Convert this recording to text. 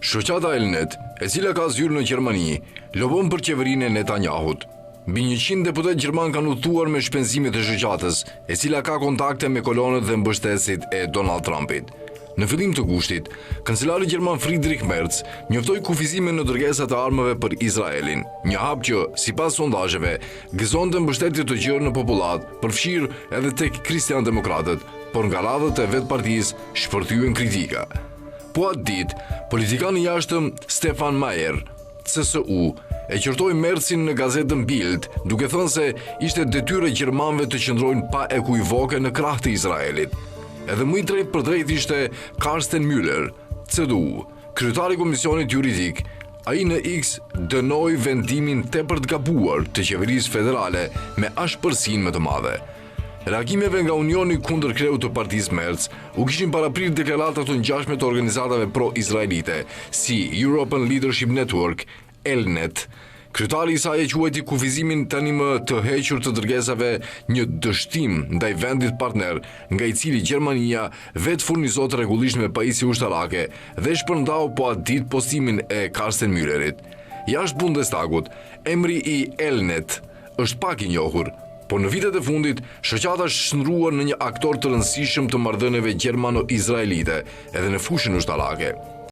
Shoqata Elnet, e cila ka zyrë në Gjermani, lobon për qeverinë e Netanyahut. Mbi 100 deputet gjerman kanë udhëtuar me shpenzimet e shoqatës, e cila ka kontakte me kolonët dhe mbështetësit e Donald Trumpit. Në fillim të gushtit, kancelari gjerman Friedrich Merz njoftoi kufizimin në dërgesat e armëve për Izraelin, një hap që, sipas sondazheve, gëzonte mbështetje të gjerë në popullat, përfshirë edhe tek kristian-demokratët, por nga radhët e vetë partisë shpërthyen kritika. Po atë ditë, politikani i jashtëm Stefan Meyer, CSU, e qortoi Merzin në gazetën Bild, duke thënë se ishte detyrë e gjermanëve të qëndrojnë pa ekuivoke në krah të Izraelit. Edhe më i drejt për drejt ishte Carsten Müller, CDU, kryetari i komisionit juridik. Ai në X dënoi vendimin tepër të gabuar të qeverisë federale me ashpërsinë më të madhe. Reagimeve nga Unioni kundër kreut të partisë Merz u kishin paraprirë deklarata të ngjashme të organizatave pro-izraelite, si European Leadership Network, Elnet. Kryetari i saj e quajti kufizimin tani më të hequr të dërgesave një dështim ndaj vendit partner, nga i cili Gjermania vetë furnizot rregullisht me pajisje ushtarake dhe shpërndau po atë ditë postimin e Carsten Müllerit. Jashtë Bundestagut, emri i Elnet është pak i njohur, por në vitet e fundit, shoqata është shndruar në një aktor të rëndësishëm të marrëdhënieve gjermano-izraelite, edhe në fushën ushtarake.